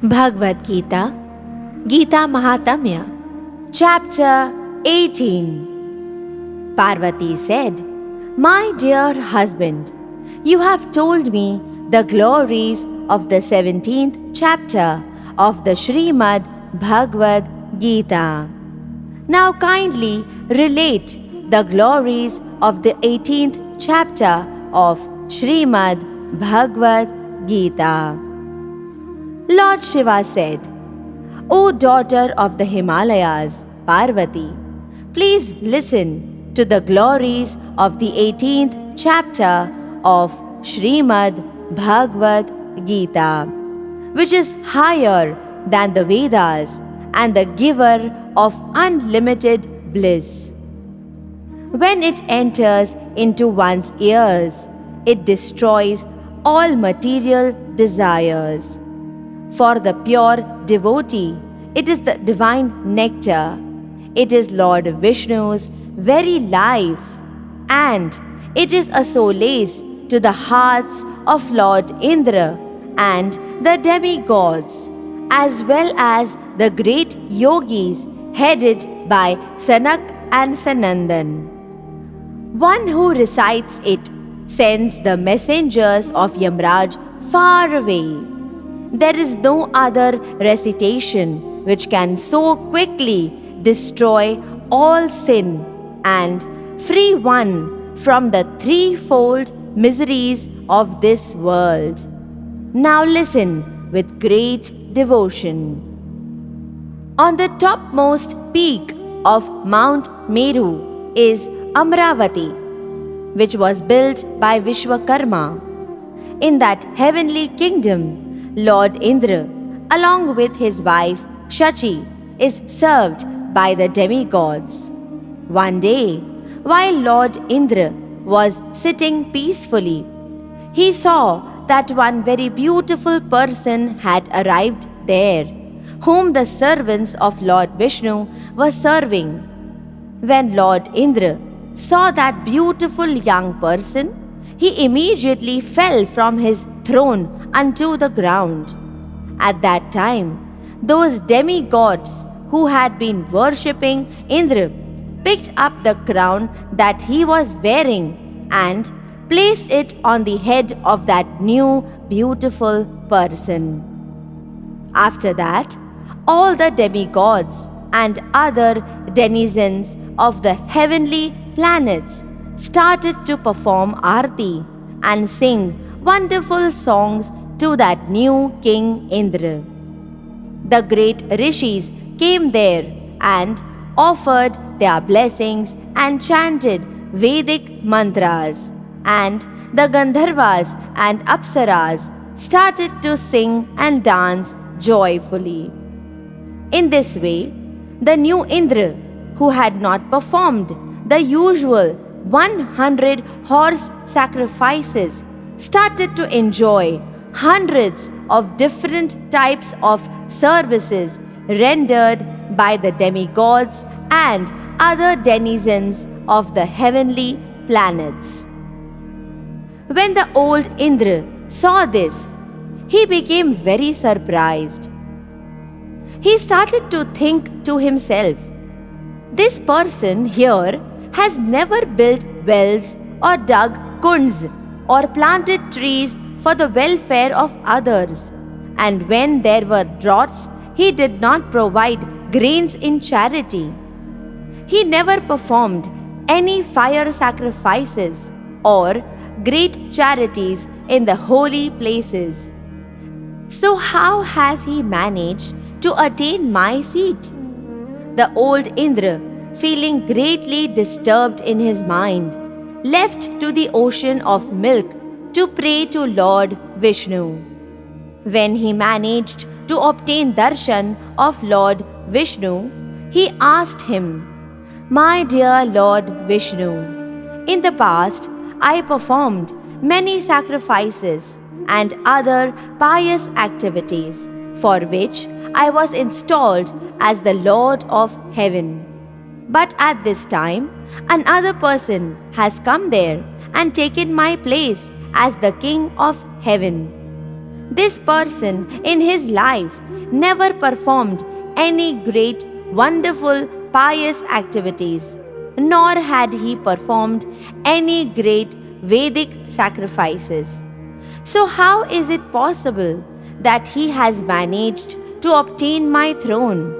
Bhagavad Gita, Gita Mahatmya, Chapter 18. Parvati said, "My dear husband, you have told me the glories of the 17th chapter of the Srimad Bhagavad Gita. Now kindly relate the glories of the 18th chapter of Srimad Bhagavad Gita." Lord Shiva said, "O daughter of the Himalayas, Parvati, please listen to the glories of the 18th chapter of Srimad Bhagavad Gita, which is higher than the Vedas and the giver of unlimited bliss. When it enters into one's ears, it destroys all material desires. For the pure devotee, it is the divine nectar. It is Lord Vishnu's very life, and it is a solace to the hearts of Lord Indra and the demigods, as well as the great yogis headed by Sanak and Sanandan. One who recites it sends the messengers of Yamraj far away. There is no other recitation which can so quickly destroy all sin and free one from the threefold miseries of this world. Now listen with great devotion. On the topmost peak of Mount Meru is Amravati, which was built by Vishwakarma. In that heavenly kingdom, Lord Indra, along with his wife Shachi, is served by the demigods. One day, while Lord Indra was sitting peacefully, he saw that one very beautiful person had arrived there, whom the servants of Lord Vishnu were serving. When Lord Indra saw that beautiful young person, he immediately fell from his throne unto the ground. At that time, those demigods who had been worshipping Indra picked up the crown that he was wearing and placed it on the head of that new beautiful person. After that, all the demigods and other denizens of the heavenly planets started to perform arti and sing wonderful songs to that new King Indra. The great rishis came there and offered their blessings and chanted Vedic mantras, and the Gandharvas and Apsaras started to sing and dance joyfully. In this way, the new Indra, who had not performed the usual 100 horse sacrifices, started to enjoy hundreds of different types of services rendered by the demigods and other denizens of the heavenly planets. When the old Indra saw this, he became very surprised. He started to think to himself, "This person here has never built wells or dug kunds or planted trees for the welfare of others, and when there were droughts, he did not provide grains in charity. He never performed any fire sacrifices or great charities in the holy places. So how has he managed to attain my seat?" The old Indra, feeling greatly disturbed in his mind, left to the ocean of milk to pray to Lord Vishnu. When he managed to obtain darshan of Lord Vishnu, he asked him, "My dear Lord Vishnu, in the past I performed many sacrifices and other pious activities for which I was installed as the Lord of Heaven. But at this time, another person has come there and taken my place as the King of Heaven. This person in his life never performed any great, wonderful, pious activities, nor had he performed any great Vedic sacrifices. So, how is it possible that he has managed to obtain my throne?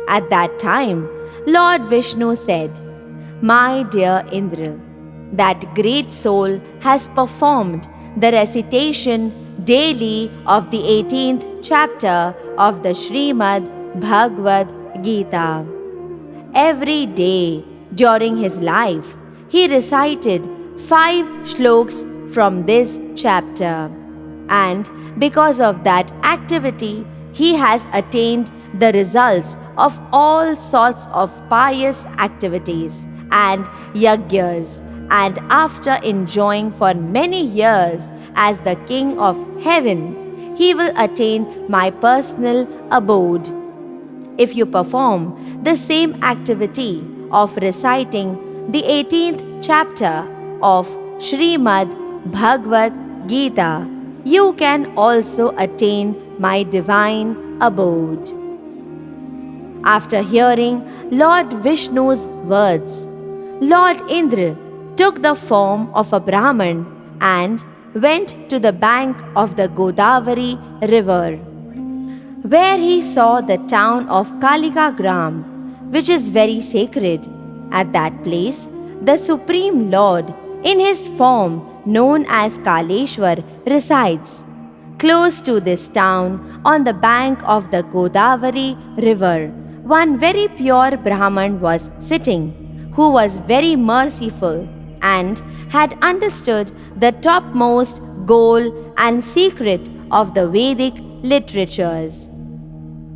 At that time, Lord Vishnu said, "My dear Indra, that great soul has performed the recitation daily of the 18th chapter of the Srimad Bhagavad Gita. Every day during his life, he recited 5 shloks from this chapter. And because of that activity, he has attained the results of all sorts of pious activities and yajnas, and after enjoying for many years as the king of heaven, he will attain my personal abode. If you perform the same activity of reciting the 18th chapter of Srimad Bhagavad Gita, you can also attain my divine abode." After hearing Lord Vishnu's words, Lord Indra took the form of a Brahman and went to the bank of the Godavari river, where he saw the town of Kalikagram, which is very sacred. At that place, the Supreme Lord, in his form known as Kaleshwar, resides. Close to this town, on the bank of the Godavari river, one very pure Brahman was sitting, who was very merciful and had understood the topmost goal and secret of the Vedic literatures.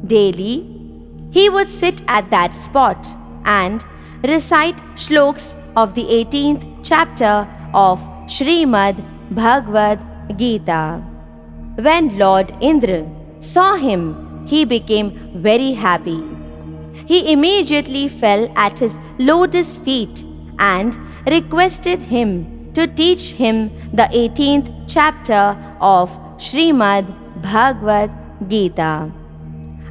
Daily, he would sit at that spot and recite shloks of the 18th chapter of Srimad Bhagavad Gita. When Lord Indra saw him, he became very happy. He immediately fell at his lotus feet and requested him to teach him the 18th chapter of Srimad Bhagavad Gita.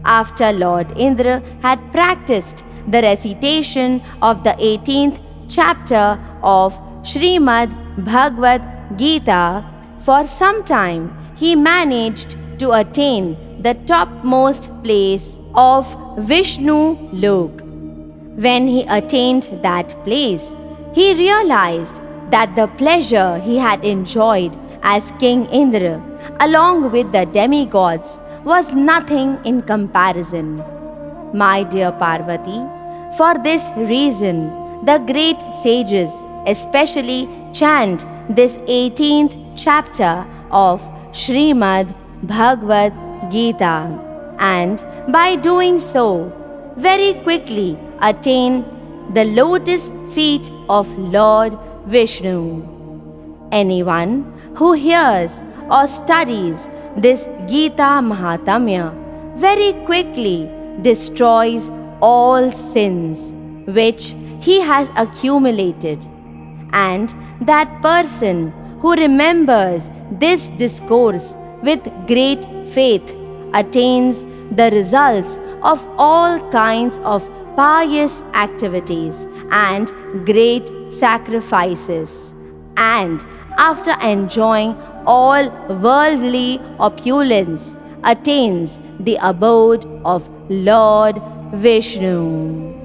After Lord Indra had practiced the recitation of the 18th chapter of Srimad Bhagavad Gita for some time, he managed to attain the topmost place of Vishnu Lok. When he attained that place, he realized that the pleasure he had enjoyed as King Indra, along with the demigods, was nothing in comparison. My dear Parvati, for this reason, the great sages especially chant this 18th chapter of Srimad Bhagavad Gita, and by doing so, very quickly attain the lotus feet of Lord Vishnu. Anyone who hears or studies this Gita Mahatmya very quickly destroys all sins which he has accumulated, and that person who remembers this discourse with great faith attains the results of all kinds of pious activities and great sacrifices, and after enjoying all worldly opulence, attains the abode of Lord Vishnu.